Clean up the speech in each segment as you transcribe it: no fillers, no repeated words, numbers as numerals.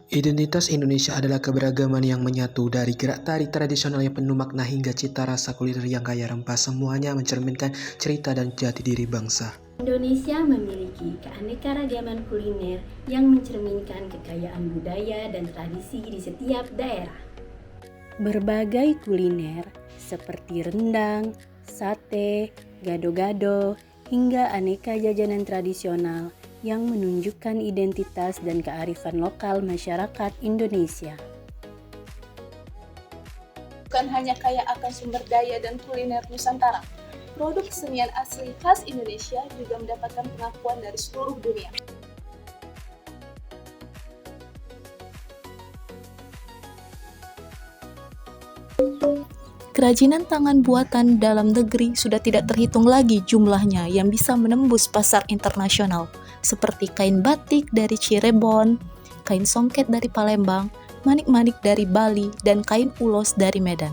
Identitas Indonesia adalah keberagaman yang menyatu dari gerak tari tradisional yang penuh makna hingga cita rasa kuliner yang kaya rempah. Semuanya mencerminkan cerita dan jati diri bangsa. Indonesia memiliki keanekaragaman kuliner yang mencerminkan kekayaan budaya dan tradisi di setiap daerah. Berbagai kuliner seperti rendang, sate, gado-gado, hingga aneka jajanan tradisional yang menunjukkan identitas dan kearifan lokal masyarakat Indonesia. Bukan hanya kaya akan sumber daya dan kuliner Nusantara, produk kesenian asli khas Indonesia juga mendapatkan pengakuan dari seluruh dunia. Kerajinan tangan buatan dalam negeri sudah tidak terhitung lagi jumlahnya yang bisa menembus pasar internasional, seperti kain batik dari Cirebon, kain songket dari Palembang, manik-manik dari Bali, dan kain ulos dari Medan.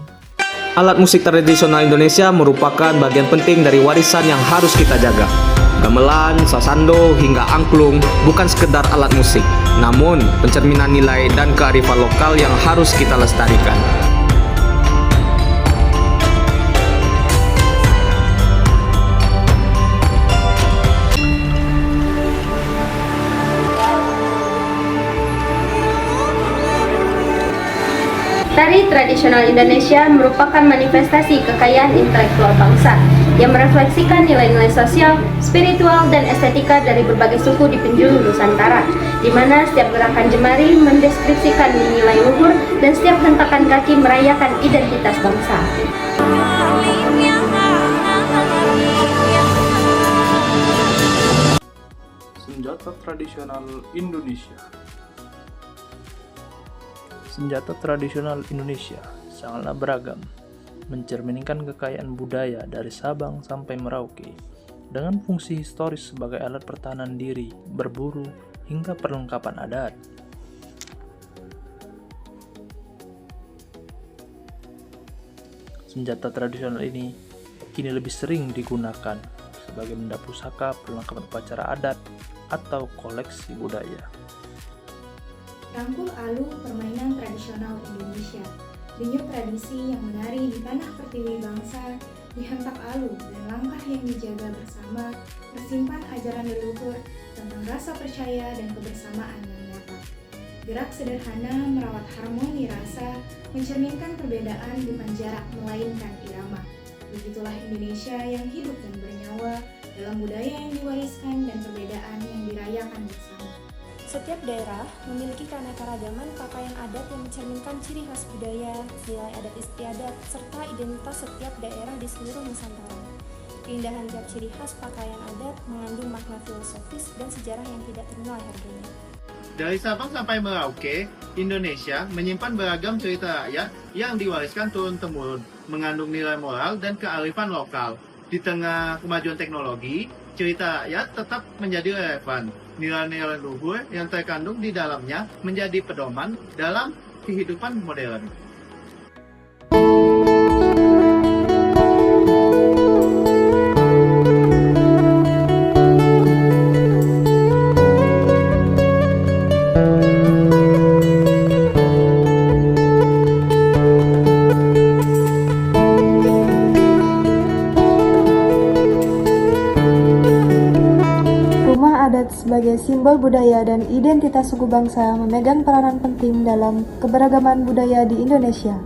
Alat musik tradisional Indonesia merupakan bagian penting dari warisan yang harus kita jaga. Gamelan, sasando, hingga angklung bukan sekedar alat musik, namun pencerminan nilai dan kearifan lokal yang harus kita lestarikan. Tari tradisional Indonesia merupakan manifestasi kekayaan intelektual bangsa yang merefleksikan nilai-nilai sosial, spiritual, dan estetika dari berbagai suku di penjuru Nusantara, di mana setiap gerakan jemari mendeskripsikan nilai luhur dan setiap hentakan kaki merayakan identitas bangsa. Senjata tradisional Indonesia. Senjata tradisional Indonesia sangatlah beragam, mencerminkan kekayaan budaya dari Sabang sampai Merauke, dengan fungsi historis sebagai alat pertahanan diri, berburu, hingga perlengkapan adat. Senjata tradisional ini kini lebih sering digunakan sebagai benda pusaka, perlengkapan upacara adat, atau koleksi budaya. Rangkul Alu, permainan tradisional Indonesia. Denyut tradisi yang menari di tanah pertiwi bangsa, dihentak alu dan langkah yang dijaga bersama, tersimpan ajaran leluhur tentang rasa percaya dan kebersamaan yang nyata. Gerak sederhana merawat harmoni rasa, mencerminkan perbedaan bukan jarak melainkan irama. Begitulah Indonesia yang hidup dan bernyawa dalam budaya yang diwariskan dan perbedaan yang dirayakan bersama. Setiap daerah memiliki keanekaragaman pakaian adat yang mencerminkan ciri khas budaya, nilai adat istiadat, serta identitas setiap daerah di seluruh Nusantara. Keindahan tiap ciri khas pakaian adat mengandung makna filosofis dan sejarah yang tidak ternilai harganya. Dari Sabang sampai Merauke, Indonesia menyimpan beragam cerita rakyat yang diwariskan turun-temurun, mengandung nilai moral dan kearifan lokal. Di tengah kemajuan teknologi, cerita rakyat tetap menjadi relevan. Nilai-nilai luhur yang terkandung di dalamnya menjadi pedoman dalam kehidupan modern. Sebagai simbol budaya dan identitas suku bangsa memegang peranan penting dalam keberagaman budaya di Indonesia.